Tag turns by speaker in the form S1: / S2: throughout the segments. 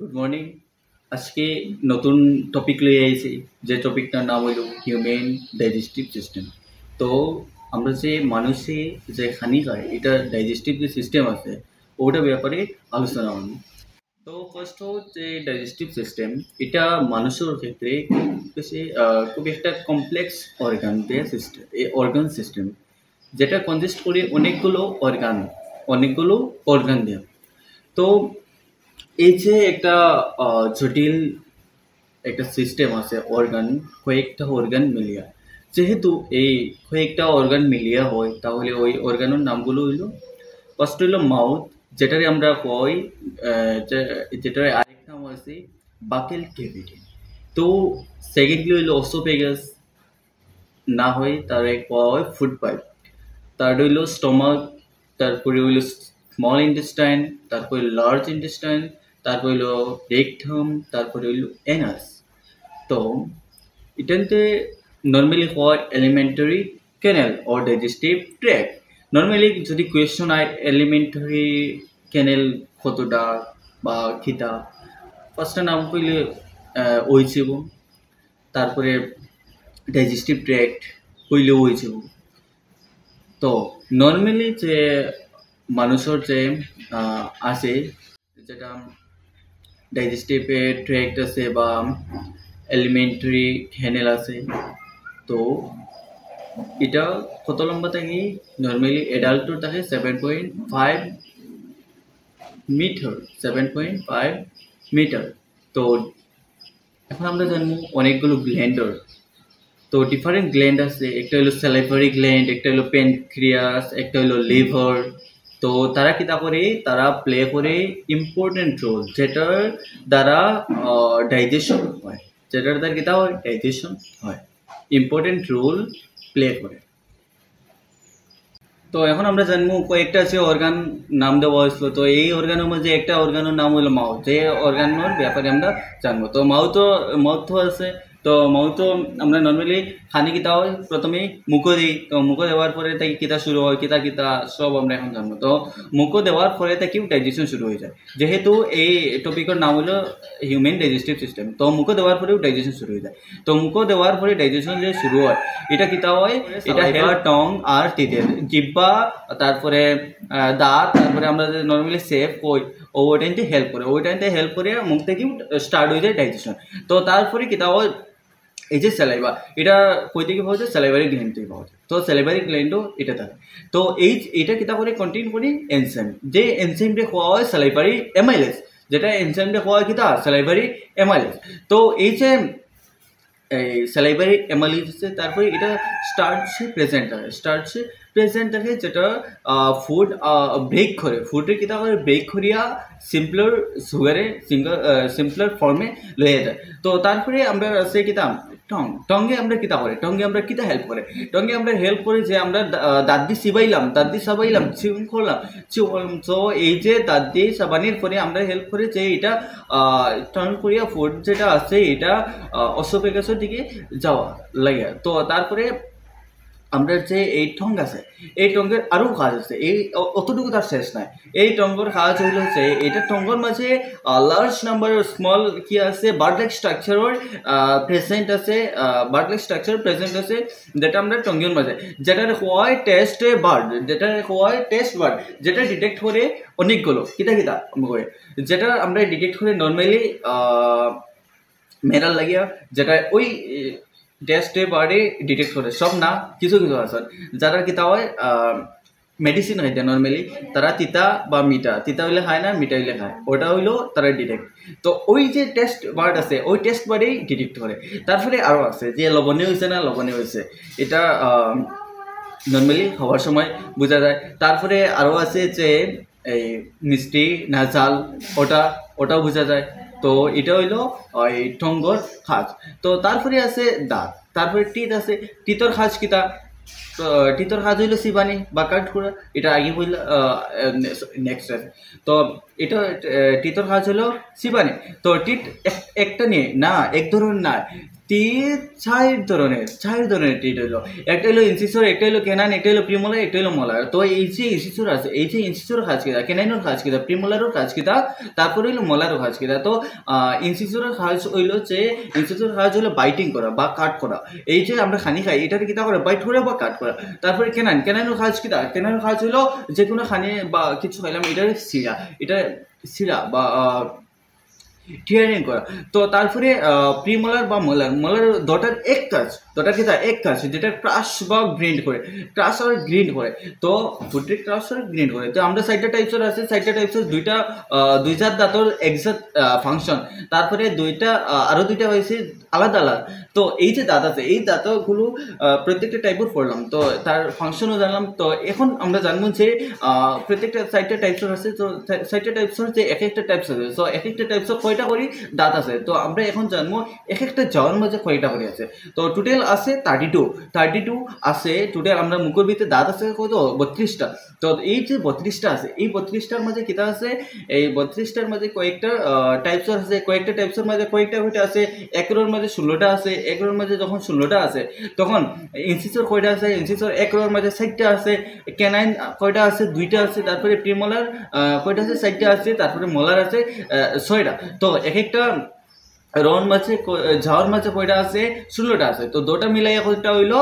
S1: Good morning. আজকে নতুন topic লই আইছি, যে টপিকটার নাম হইল হিউম্যান ডাইজেস্টিভ সিস্টেম। তো আমরা যে মানুষে যে খানি খায়, এটা ডাইজেস্টিভ যে সিস্টেম আছে ওটার ব্যাপারে আলোচনা করব। তো ফার্স্ট হচ্ছে ডাইজেস্টিভ সিস্টেম। এটা মানুষের ক্ষেত্রে খুব একটা কমপ্লেক্স অর্গান দিয়ে সিস্টেম, এই অর্গান সিস্টেম যেটা কনজিস্ট করে অনেকগুলো অর্গান দিয়ে। তো এই যে একটা জটিল একটা সিস্টেম আছে অর্গান, কয়েকটা অর্গান মিলিয়া। যেহেতু এই কয়েকটা অর্গান মিলিয়া হয়, তাহলে ওই অর্গানের নামগুলো হইলো, ফার্স্ট হইলো মাউথ, যেটারে আমরা কই যেটার আরেক নাম আছে বাকেল ক্যাভিটি। তো সেকেন্ডলি হইলো অসোফেগাস, না হয় তারে কওয়া হয় ফুড পাইপ। থার্ড হইলো স্টমাক, তারপরে হইলো স্মল ইন্টেস্টাইন, তারপরে লার্জ ইন্টেস্টাইন, তারপর হইলো রেকটাম, তারপরে হইলো এনাস। তো এটাতে নর্মালি হয় alimentary canal or digestive tract. Normally যদি কোয়েশ্চন হয় এলিমেন্টারি ক্যানেল কতটা বা খিতা, ফার্স্টটা নাম কইলে হয়েছিল, তারপরে ডাইজেস্টিভ ট্র্যাক্ট হইলেও হয়েছিল। তো নর্মালি যে মানুষের যে আছে, যেটা ডাইজেস্টিভ ট্র্যাক্ট আছে বা এলিমেন্টারি ক্যানেল আছে, তো এটা কত লম্বা থাকে? নর্মালি এডাল্টর থাকে 7.5 মিটার, 7.5 মিটার। তো এখন আমরা জানবো অনেকগুলো গ্ল্যান্ডর। তো ডিফারেন্ট গ্ল্যান্ড আছে, একটা হলো স্যালাইভারি গ্ল্যান্ড, একটা হলো প্যানক্রিয়াস, একটা হলো লিভার। তো তারা কিতা করে, তারা প্লে করে ইম্পর্টেন্ট রোল, যেটার দ্বারা ডাইজেশন হয়, যেটার দ্বারা কিতা হয়, ডাইজেশন হয়, ইম্পর্টেন্ট রোল প্লে করে। তো এখন আমরা জানবো কয়েকটা আছে অর্গান নাম দেওয়া হয়েছিল। তো এই অর্গানের মধ্যে একটা অর্গানের নাম হলো মাউথ, যে অর্গানের ব্যাপারে আমরা জানবো। তো মাউথ আছে। তো মাউথ আমরা নর্মালি খানি কিতা হয়, প্রথমে মুখো দিই। তো মুখো দেওয়ার পরে তাকে কিতা শুরু হয়, কিতা কিতা সব আমরা এখন জানবো। তো মুখো দেওয়ার পরে তাকে ডাইজেশন শুরু হয়ে যায়, যেহেতু এই টপিকের নাম হলো হিউম্যান ডাইজেস্টিভ সিস্টেম। তো মুখো দেওয়ার পরেও ডাইজেশন শুরু হয়ে যায়। তো মুখো দেওয়ার পরে ডাইজেশন যে শুরু হয়, এটা কিতা হয়, এটা হেয়ার, টং আর টিথের, জিব্বা, তারপরে দাঁত, তারপরে আমরা যে নর্মালি সেফ কই, ওই টাইমতে হেল্প করে মুখ থেকে স্টার্ট হয়ে যায় ডাইজেশন। তো তারপরে কিতা হয়, এই যে স্যালাইভা, এটা কই থেকে পাওয়া যায়, স্যালাইভারি গ্ল্যান্ড থেকে পাওয়া যায়। তো স্যালাইভারি গ্ল্যান্ডও এটা থাকে। তো এটা কিতা করে কন্টেইন করি এনজাইম, যে এনজাইমটা খাওয়া হয় স্যালাইভারি অ্যামাইলেজ, যেটা এনজাইমটা খাওয়া হয় কিতা, স্যালাইভারি অ্যামাইলেজ। তো এই যে এই স্যালাইভারি অ্যামাইলেজ, তারপরে এটা প্রেজেন্ট থাকে, যেটা ফুড ব্রেক করে, ফুডের কিতা করে ব্রেক করিয়া সিম্পলার সুগারে সিম্পলার ফর্মে লইয়া যায়। তো তারপরে আমরা আছে কিতা টঙ্গে আমরা কিতা করে, টঙ্গে আমরা কিতা হেল্প করে, যে আমরা দাঁত দিয়ে সাবাইলাম চিউন করলাম। তো এই যে দাঁত দিয়ে সাবানির পরে আমরা হেল্প করে যে এটা টার্ন করিয়া ফুড যেটা আছে এটা অসোফেগাসের দিকে যাওয়া লাগে। তো তারপরে আমরা যে এই টং আছে, এই টঙ্গের আরও কাজ আছে, এই অতটুকু তার শেষ নাই। এই টঙ্গর কাজ হইল হচ্ছে, এটা টঙ্গর মাঝে লার্জ নাম্বার স্মল কি আছে, বার্ড লাইক স্ট্রাকচারের প্রেজেন্ট আছে, যেটা আমরা টঙ্গের মাঝে, যেটার হয় টেস্ট বার্ড, যেটা ডিটেক্ট করে অনেকগুলো কিতা যেটা আমরা ডিটেক্ট করে নর্মালি মেরাল লাগিয়া, যেটা ওই টেস্টে বার্ডে ডিটেক্ট করে, সব না, কিছু আছে যারা কিতা হয় মেডিসিন হয় নর্মালি, তারা তিতা বা তিতা হইলে খায় না, মিঠা হইলে খায়, ওটা হইলো তারা ডিটেক্ট। তো ওই যে টেস্ট বার্ড আছে, ওই টেস্ট বার্ডেই ডিটেক্ট করে। তারপরে আরও আছে যে লবণীয় হয়েছে না লবণীয় হয়েছে, এটা নর্মালি খাওয়ার সময় বোঝা যায়। তারপরে আরও আছে যে এই মিষ্টি না ঝাল, ওটাও বোঝা যায়। তো এটা হইলো ওই টঙ্গর খাজ। তো তারপরে আছে দাঁত, তারপরে টিথ আছে। টিথর খাজ কিতা, তো টিথর খাজ হইলো সিবানি বা কাট করা, এটা আগে হইল নেক্সট আছে। তো এটা টিথর খাজ হলো সিবানি। তো টিথ একটা নিয়ে না, এক ধরনের না, চার ধরনের টিট হইলো। একটা হলো ইনসিসর, একটা হলো কেনাইন, একটা হলো প্রিমোলার, একটা হলো মোলার। তো এই যে ইনসিসর আছে, এই যে ইনসিসর কাজ কিতা, কেনাইনের কাজ কিতা, প্রিমোলারও কাজ কিতা, তারপরে হইলো মোলারও কাজ কিতা। তো ইনসিসরের কাজ হইলো যে ইনসিসরের কাজ হলো বাইটিং করা বা কাট করা। এই যে আমরা খানি খাই এটার কিতা করে বাইট করে বা কাট করা। তারপরে কেনাইনের কাজ কিতা, কেনাইনের কাজ হইলো যে কোনো খানি বা কিছু খাইলাম এটার সিরা বা টিয়ারিং করা। তো তারপরে প্রিমোলার বা মোলার দটার কি এক কাজ যেটা ক্রাশ বা গ্রিন্ড করে, ক্রাশ আর গ্রিন্ড করে। তো ফুটে ক্রাশ আর গ্রিন্ড করে। তো আমরা সাইডটা টাইপসের আছে, সাইডটা টাইপসের দুইটা দাঁতর এক্সাক্ট ফাংশন। তারপরে আরো দুইটা হয়েছে আলাদা আলাদা। তো এই যে দাঁত আছে, এই দাঁতগুলো প্রত্যেকটা টাইপের পড়লাম, তো তার ফাংশনও জানলাম। তো এখন আমরা জানবো যে প্রত্যেকটা সাইডটা টাইপসের আছে। তো সাইডটা টাইপসের যে এক একটা টাইপস আছে, তো এক একটা টাইপসের কয়টা করে দাঁত আছে। তো আমরা এখন জানবো এক একটা যাওয়ার মাঝে কয়টা করে আছে। তো টোটাল আছে 32 আছে টোটাল। আমরা মুখের ভিতরে দাঁত আছে কত 32টা। তো এই যে 32টা আছে, এই 32টার মাঝে কিতা আছে, এই 32টার মাঝে কয়েকটা টাইপস আছে, কয়েকটা টাইপসের মাঝে কয়েকটা কয়টা আছে। একরের মাঝে 16টা আছে, একরের মাঝে যখন 16টা আছে তখন ইনসিসর কয়টা আছে, ইনসিসর একরের মাঝে 60টা আছে, কেনাইন কয়টা আছে 2টা আছে, তারপরে প্রিমোলার কয়টা আছে 60টা আছে, তারপরে মোলার আছে 6টা। তো এক একটা রন মাঝে ঝাওয়ার মাঝে কয়টা আছে 16টা আছে। তো দুটা মিলাইয়া কয়টা হইলো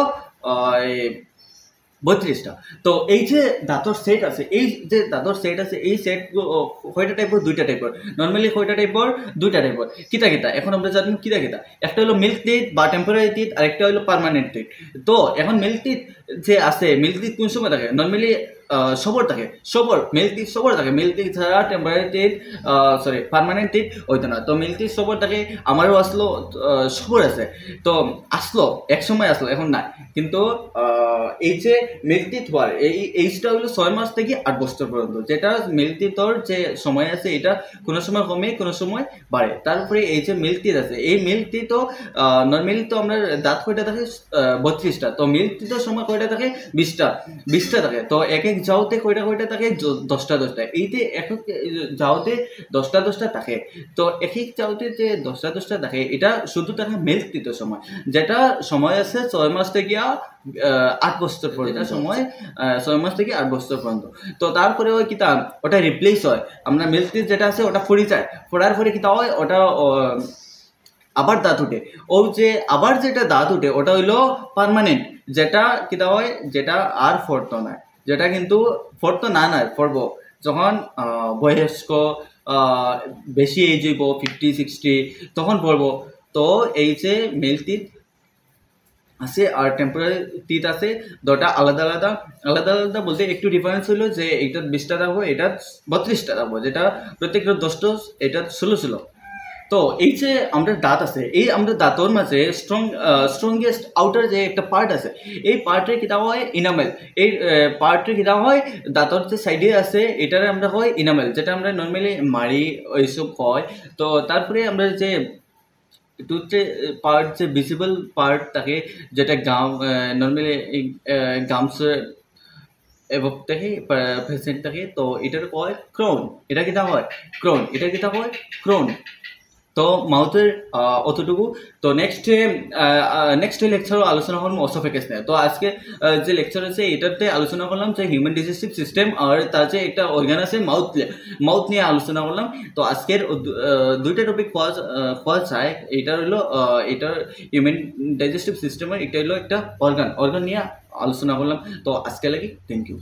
S1: 32টা। তো এই যে দাঁতর সেট আছে, এই যে দাঁতর সেট আছে, এই সেট কয়টা টাইপের, দুইটা টাইপের। নর্মালি কয়টা টাইপের, দুইটা টাইপের। কিতা এখন আমরা জানবো কিতা। একটা হলো মিল্ক টিথ বা টেম্পোরারি টিথ, আরেকটা হলো পার্মানেন্ট টিথ। তো এখন মিল্ক টিথ যে আছে, মিল্ক টিথ কোন সময় থাকে, নর্মালি সবর থাকে, মিল্ক টিথ সবর থাকে। মিল্ক টিথ ছাড়া টেম্পোরারি টিথ পার্মানেন্ট টিথ হইতো না। তো মিল্ক টিথ সবর থাকে, আমারও আসলো সবর আছে। তো এক সময় আসলো, এখন নাই। কিন্তু এই যে মিল্ক টিথ হওয়ার এই এইজটা হলো 6 মাস থেকে 8 বছর পর্যন্ত। যেটা মিল্ক টিথর যে সময় আছে এটা কোনো সময় কমে কোনো সময় বাড়ে। তারপরে এই যে মিল্ক টিথ আছে, এই মিল্ক টিথও নর্মালি তো আমরা দাঁত কয়টা থাকে 32টা। তো মিল্ক টিথের সময় কয়টা থাকে 20টা থাকে। তো এক এক যাওতে কয়টা থাকে 10টা। এইতে এক এক যাওতে 10টা থাকে। তো এক এক যাওতে যে 10টা থাকে, এটা শুধু থাকে মিল্ক টিথের সময়, যেটা সময় আছে 6 মাস থেকে 8 বছর পর্যন্ত। সময় 6 মাস থেকে 8 বছর পর্যন্ত। তো তারপরে ওই কিতা ওটা রিপ্লেস হয়। আমরা মিল্ক টিথ যেটা আছে ওটা ফুরি যায়, ফোড়ার পরে কিতা হয় ওটা আবার দাঁত উঠে। ও যে আবার যেটা দাঁত উঠে ওটা হইলো পার্মানেন্ট, যেটা কিতা হয়, যেটা আর ফোরতো না, যেটা কিন্তু ফোরতো না ফোরবো যখন বয়স্ক বেশি এজ হইব 50-60 তখন পড়বো। তো এই যে মিল্ক টিথ আছে আর টেম্পোরারি টিথ আছে, দুটা আলাদা আলাদা বলতে একটু ডিফারেন্স হলো যে এটা 20টা থাকবো, এটা 32টা থাকবো, যেটা প্রত্যেকটা 10টা, এটা 16। তো এই যে আমরা দাঁত আছে, এই আমরা দাঁতর মাঝে স্ট্রংগেস্ট আউটার যে একটা পার্ট আছে, এই পার্টের কিতা হয় ইনামেল। এই পার্টের কিতা হয় দাঁতর যে সাইডে আছে এটারে আমরা হয় ইনামেল, যেটা আমরা নর্মালি মারি ওইসব হয়। তো তারপরে আমরা যে টুথে পার্ট যে ভিজিবল পার্ট থাকে, যেটা নর্মালি গামস এবং থাকে প্রেজেন্ট থাকে। তো এটার কয় ক্রাউন, এটা কিতা হয় ক্রাউন। তো মাউথের অতটুকু। তো নেক্সট লেকচারও আলোচনা করলাম অসোফেগাস নিয়ে। তো আজকে যে লেকচার আছে এটাতে আলোচনা করলাম যে হিউম্যান ডাইজেস্টিভ সিস্টেম, আর তার যে একটা অর্গান আছে মাউথ নিয়ে আলোচনা করলাম। তো আজকের দুইটা টপিক পাওয়া যায়। এটা হলো এটার হিউম্যান ডাইজেস্টিভ সিস্টেমের, এটা হলো একটা অর্গান নিয়ে আলোচনা করলাম। তো আজকে লাগি থ্যাংক ইউ।